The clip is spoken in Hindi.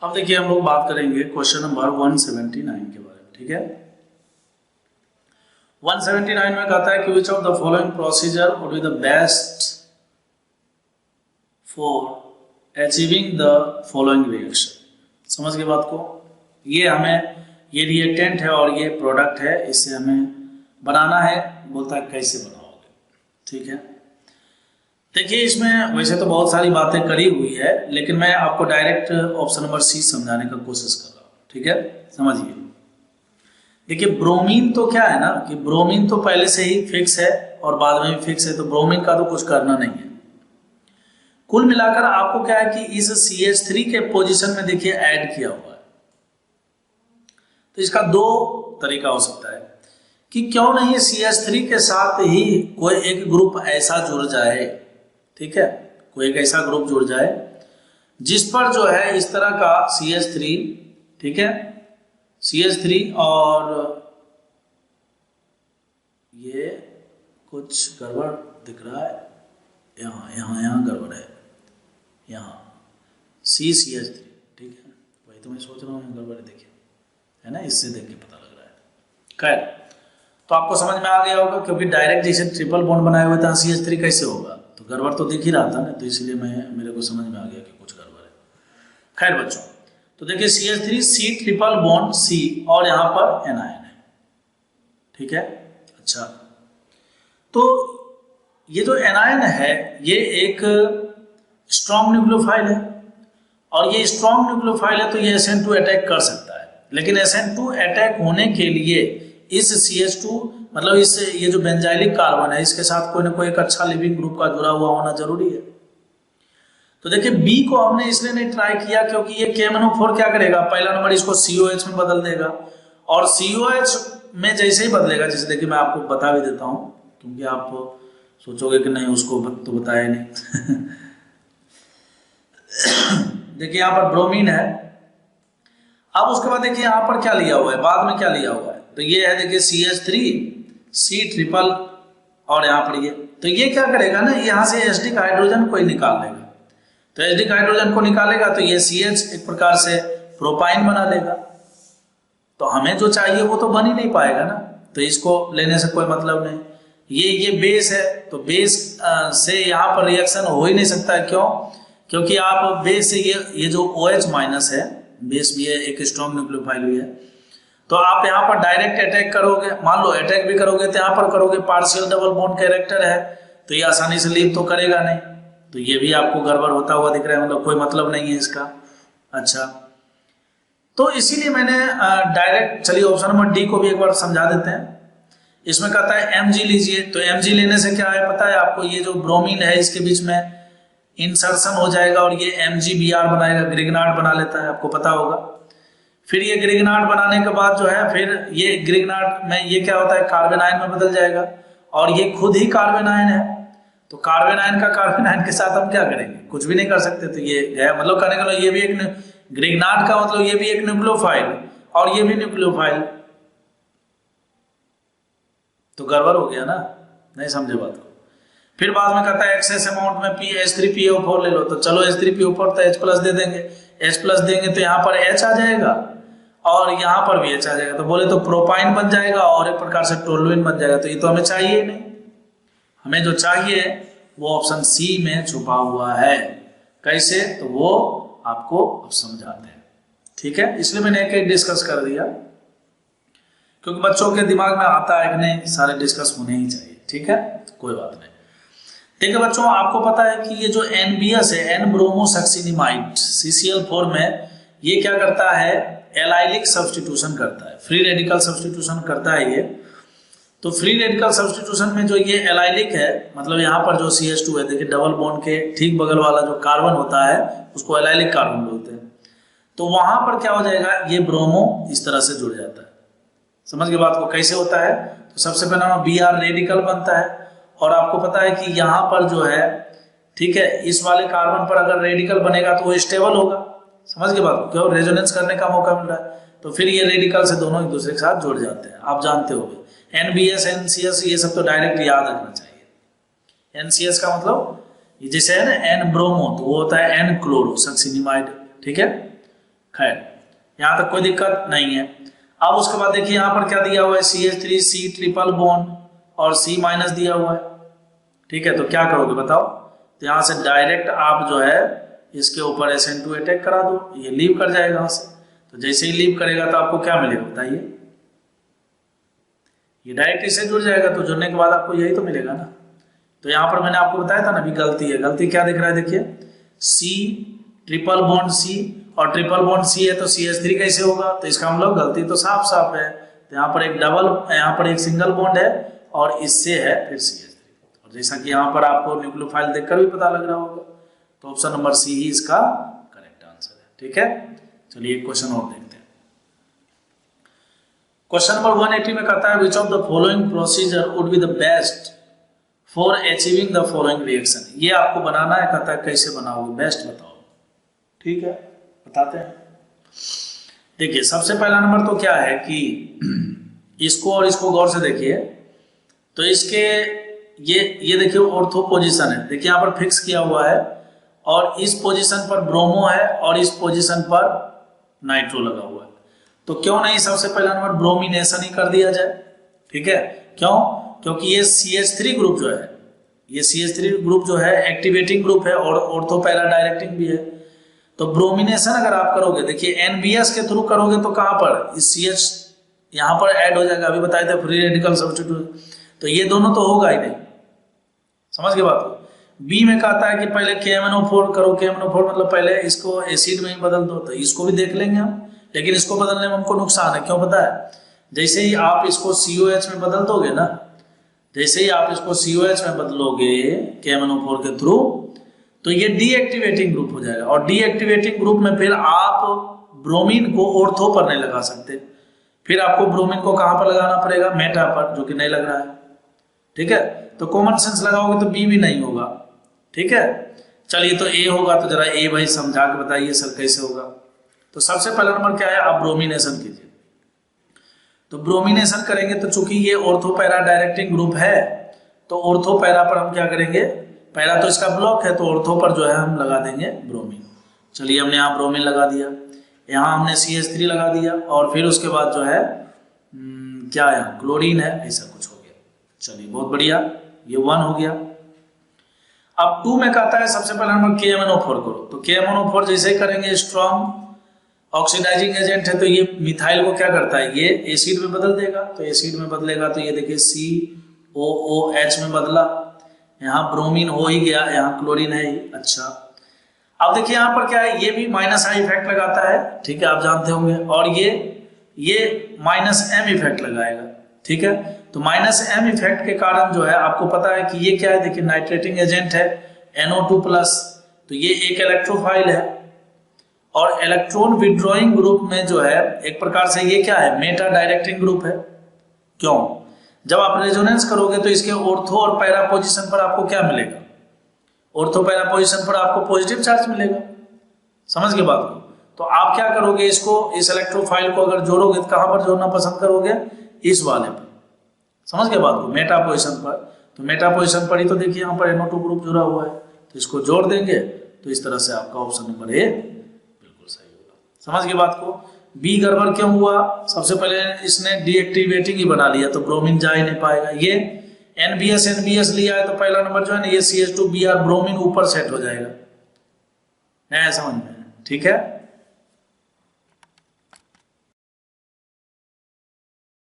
अब देखिए हम लोग बात करेंगे क्वेश्चन नंबर 179 के बारे में। ठीक है, 179 में कहता है कि which of the following procedure would be the best for achieving the following reaction. समझ गए बात को। ये रिएक्टेंट है और ये प्रोडक्ट है, इससे हमें बनाना है। बोलता है कैसे बनाओगे। ठीक है, देखिए इसमें वैसे तो बहुत सारी बातें करी हुई है, लेकिन मैं आपको डायरेक्ट ऑप्शन नंबर सी समझाने का कोशिश कर रहा हूँ। ठीक है, समझिए। देखिए ब्रोमीन तो क्या है ना कि ब्रोमीन तो पहले से ही फिक्स है और बाद में भी फिक्स है, तो ब्रोमीन का तो कुछ करना नहीं है। कुल मिलाकर आपको क्या है कि इस CH3 के पोजीशन में देखिए ऐड किया हुआ है। तो इसका दो तरीका हो सकता है कि क्यों नहीं CH3 के साथ ही कोई एक ग्रुप ऐसा जुड़ जाए। ठीक है, कोई एक ऐसा ग्रुप जुड़ जाए जिस पर जो है इस तरह का CH3, ठीक है, CH3 और ये कुछ गड़बड़ दिख रहा है, यहाँ गड़बड़ है, यहाँ CH3। ठीक है, वही तो मैं सोच रहा हूँ गड़बड़ देखिए, है ना, इससे देख के पता लग रहा है। खैर, तो आपको समझ में आ गया होगा, क्योंकि डायरेक्ट जैसे ट्रिपल बॉन्ड बनाए हुए थे CH3 कैसे होगा, तो गड़बड़ तो दिख ही रहा था ना, तो इसलिए मेरे को समझ में आ गया कि कुछ गड़बड़ है। खैर बच्चों, तो देखिए CH3 C triple bond C और यहाँ पर एनायन है। ठीक है, अच्छा, तो ये जो एनायन है ये एक स्ट्रॉन्ग न्यूक्लियोफाइल है, और ये स्ट्रॉन्ग न्यूक्लियोफाइल है तो ये SN2 अटैक कर सकता है। लेकिन SN2 अटैक होने के लिए इस CH2 मतलब ये जो बेंजाइलिक कार्बन है इसके साथ कोई ना कोई एक अच्छा लिविंग ग्रुप का जुड़ा हुआ होना जरूरी है। तो देखिए B को हमने इसलिए नहीं ट्राई किया क्योंकि ये KMnO4 क्या करेगा, पहला नंबर इसको COH में बदल देगा, और COH में जैसे ही बदलेगा, जैसे देखिए मैं आपको बता भी देता हूं क्योंकि आप सोचोगे कि नहीं उसको तो बताया नहीं। देखिए यहाँ पर ब्रोमीन है। अब उसके बाद देखिए यहाँ पर क्या लिया हुआ है, बाद में क्या लिया हुआ है, तो ये है देखिए CH3 C ट्रिपल और यहाँ पर तो ये क्या करेगा ना, यहाँ से एसिडिक हाइड्रोजन को ही निकाल लेगा। तो एसिडिक हाइड्रोजन को निकालेगा तो ये CH एक प्रकार से प्रोपाइन बना लेगा। तो हमें जो चाहिए वो तो बन ही नहीं पाएगा ना, तो इसको लेने से कोई मतलब नहीं। ये बेस है, तो बेस से यहाँ पर रिएक्शन हो ही नहीं सकता है। क्यों? क्योंकि आप बेस से ये जो OH माइनस है, बेस भी है, एक स्ट्रॉन्ग न्यूक्लियोफाइल भी है, तो आप यहाँ पर डायरेक्ट अटैक करोगे, मान लो अटैक भी करोगे तो यहाँ पर करोगे, पार्शियल डबल बॉन्ड कैरेक्टर है तो ये आसानी से लीव तो करेगा नहीं, तो ये भी आपको गड़बड़ होता हुआ दिख रहा है, मतलब कोई मतलब नहीं है इसका। अच्छा, तो इसीलिए मैंने डायरेक्ट, चलिए ऑप्शन नंबर D को भी एक बार समझा देते हैं। इसमें कहता है Mg लीजिए, तो Mg लेने से क्या है पता है आपको, ये जो ब्रोमीन है इसके बीच में इंसर्शन हो जाएगा और ये MgBr बनाएगा, ग्रिग्नार्ड बना लेता है, आपको पता होगा। फिर ये ग्रिग्नार्ड बनाने के बाद जो है फिर ये ग्रिग्नार्ड में ये क्या होता है, कार्बन आयन में बदल जाएगा, और ये खुद ही कार्बन आयन है। तो कार्बन आयन का कार्बन आयन के साथ हम क्या करेंगे, कुछ भी नहीं कर सकते। तो ये गया, मतलब कहने का ये भी एक ग्रिग्नार्ड का मतलब ये भी एक न्यूक्लियोफाइल और ये भी न्यूक्लियोफाइल, तो गड़बड़ हो गया ना, नहीं समझे बात को। फिर बाद में कहता है एक्सेस अमाउंट में H3PO4 ले लो, तो चलो H3PO4 तो H+ दे देंगे, H+ देंगे तो यहाँ पर H आ जाएगा और यहाँ पर भी H आ जाएगा, तो बोले तो प्रोपाइन बन जाएगा और एक प्रकार से टोलुइन बन जाएगा। तो ये तो हमें चाहिए ही नहीं, हमें जो चाहिए वो ऑप्शन C में छुपा हुआ है। कैसे, तो वो आपको अब समझाते हैं। ठीक है, इसलिए मैंने एक डिस्कस कर दिया क्योंकि बच्चों के दिमाग में आता है कि नहीं सारे डिस्कस होने ही चाहिए। ठीक है, कोई बात नहीं। देखिए बच्चों, आपको पता है कि ये जो NBS है, N ब्रोमोसक्सिनिमाइड, CCl4 में ये क्या करता है, एलाइलिक सब्स्टिट्यूशन करता है, फ्री रेडिकल सब्स्टिट्यूशन करता है ये। तो फ्री रेडिकल सब्स्टिट्यूशन में जो ये एलाइलिक है, मतलब यहाँ पर जो CH2 है, देखिए डबल बॉन्ड के ठीक बगल वाला जो कार्बन होता है उसको एलाइलिक कार्बन बोलते हैं। तो वहां पर क्या हो जाएगा, ये ब्रोमो इस तरह से जुड़ जाता है। समझ के बात को, कैसे होता है, तो सबसे पहला Br रेडिकल बनता है, और आपको पता है कि यहाँ पर जो है, ठीक है, इस वाले कार्बन पर अगर रेडिकल बनेगा तो वो स्टेबल होगा। समझ के बात को, क्यों, रेजोनेंस करने का मौका मिल रहा है, तो फिर ये रेडिकल से दोनों एक दूसरे के साथ जुड़ जाते हैं। आप जानते होंगे NBS NCS ये सब तो डायरेक्ट याद रखना चाहिए। NCS का मतलब जैसे है ना N ब्रोमो, तो वो होता है N क्लोरोसक्सिनिमाइड। ठीक है, खैर यहाँ तक कोई दिक्कत नहीं है। अब उसके बाद देखिए यहाँ पर क्या दिया हुआ है, CH3 C ट्रिपल बॉन्ड और C माइनस दिया हुआ है। ठीक है, तो क्या करोगे बताओ, तो यहाँ से डायरेक्ट आप जो है इसके ऊपर SN2 अटैक करा दो, ये लीव कर जाएगा यहाँ से। तो जैसे ही लीव करेगा तो आपको क्या मिलेगा बताइए, ये डायरेक्ट इससे जुड़ जाएगा, तो जुड़ने के बाद आपको यही तो मिलेगा ना। तो यहाँ पर मैंने आपको बताया था ना अभी गलती है, गलती क्या दिख रहा है देखिए, C ट्रिपल बॉन्ड C और ट्रिपल बॉन्ड C है तो CH3 कैसे होगा, तो इसका मतलब गलती तो साफ साफ है। तो यहाँ पर एक डबल, यहाँ पर एक सिंगल बॉन्ड है और इससे है फिर CH3, और जैसा कि यहाँ पर आपको न्यूक्लियोफाइल देखकर भी पता लग रहा होगा, तो ऑप्शन नंबर C ही इसका करेक्ट आंसर है। ठीक है, चलिए एक क्वेश्चन और देखते हैं। क्वेश्चन नंबर 180 में कहता है which of the following procedure would be the best for achieving the following reaction. ये आपको बनाना है, कहता है कैसे बनाओगे, बेस्ट बताओ। ठीक है, बताते हैं। देखिए सबसे पहला नंबर तो क्या है कि इसको और इसको गौर से देखिए, तो इसके ये देखिए ऑर्थो पोजीशन है, देखिए यहाँ पर फिक्स किया हुआ है और इस पोजीशन पर ब्रोमो है और इस पोजीशन पर नाइट्रो लगा हुआ है। तो क्यों नहीं सबसे पहला नंबर ब्रोमिनेशन ही कर दिया जाए। ठीक है, क्यों, क्योंकि ये CH3 ग्रुप जो है, ये CH3 ग्रुप जो है एक्टिवेटिंग ग्रुप है और ऑर्थो पैरा डायरेक्टिंग भी है। तो ब्रोमिनेशन अगर आप करोगे, देखिए NBS के थ्रू करोगे तो कहां पर इस CH यहां पर ऐड हो जाएगा, अभी बताए थे फ्री रेडिकल सब्स्टिट्यूट, तो ये दोनों तो होगा ही नहीं। समझ के बात को। बी में कहता है कि पहले KMnO4 करो, KMnO4 मतलब पहले इसको एसिड में ही बदल दो, तो इसको भी देख लेंगे हम, लेकिन इसको बदलने में हमको नुकसान है, क्यों पता है, जैसे ही आप इसको COH में बदल दोगे ना, जैसे ही आप इसको COH में बदलोगे KMnO4 के थ्रू, तो ये डीएक्टिवेटिंग ग्रुप हो जाएगा और डीएक्टिवेटिंग ग्रुप में फिर आप ब्रोमीन को ऑर्थो पर नहीं लगा सकते, फिर आपको ब्रोमीन को कहां पर लगाना पड़ेगा, मेटा पर, जो कि नहीं लग रहा है। ठीक है, तो कॉमन सेंस लगाओगे तो बी भी नहीं होगा। ठीक है, चलिए तो ए होगा, तो जरा ए भाई समझा के बताइए सर कैसे होगा। तो सबसे पहला नंबर क्या है, आप ब्रोमिनेशन कीजिए। तो ब्रोमिनेशन करेंगे तो चूंकि ये ऑर्थो पैरा डायरेक्टिंग ग्रुप है, तो ऑर्थो पैरा पर हम क्या करेंगे, पैरा तो इसका ब्लॉक है, तो ऑर्थो पर जो है हम लगा देंगे ब्रोमीन। चलिए हमने यहाँ ब्रोमीन लगा दिया, यहाँ हमने CH3 लगा दिया और फिर उसके बाद जो है क्या है क्लोरीन है, ऐसा कुछ हो गया। चलिए बहुत बढ़िया, ये 1 हो गया। अब 2 में कहता है सबसे पहले नंबर KMnO4 करो, तो KMnO4 जैसे करेंगे स्ट्रॉन्ग ऑक्सीडाइजिंग एजेंट है, तो ये मिथाइल को क्या करता है, ये एसिड में बदल देगा, तो एसिड में बदलेगा तो ये देखिए COOH में बदला, यहाँ ब्रोमीन हो ही गया, यहाँ क्लोरीन है ही। अच्छा अब देखिए यहाँ पर क्या है, ये भी -I इफेक्ट लगाता है, ठीक है आप जानते होंगे, और ये -M इफेक्ट लगाएगा। ठीक है, तो -M इफेक्ट के कारण जो है आपको पता है कि ये क्या है, देखिए नाइट्रेटिंग एजेंट है NO2+, तो ये एक इलेक्ट्रोफाइल है और इलेक्ट्रॉन विड्रॉइंग ग्रुप में जो है एक प्रकार से ये क्या है, मेटा डायरेक्टिंग ग्रुप है। क्यों, जब आप रेजोनेंस करोगे तो इसके ऑर्थो और पैरा पोजीशन पर आपको क्या मिलेगा, ऑर्थो पैरा पोजीशन पर आपको पॉजिटिव चार्ज मिलेगा। समझ के बात को। तो आप क्या करोगे, इसको इस इलेक्ट्रोफाइल को अगर जोड़ोगे तो कहां पर जोड़ना पसंद करोगे, इस वाले पर। समझ के बात को, मेटा पोजीशन पर। तो मेटा पोजीशन पर ही तो देखिए यहाँ पर NO2 ग्रुप जुड़ा हुआ है, तो इसको जोड़ देंगे तो इस तरह से आपका ऑप्शन नंबर ए बिल्कुल सही होगा। समझ के बात को। बी गड़बड़ क्यों हुआ, सबसे पहले इसने डीएक्टिवेटिंग ही बना लिया, तो ब्रोमीन जा ही नहीं पाएगा। ये NBS लिया है तो पहला नंबर जो है ना, ये CH2Br ब्रोमीन ऊपर सेट हो जाएगा, है समझ में। ठीक है।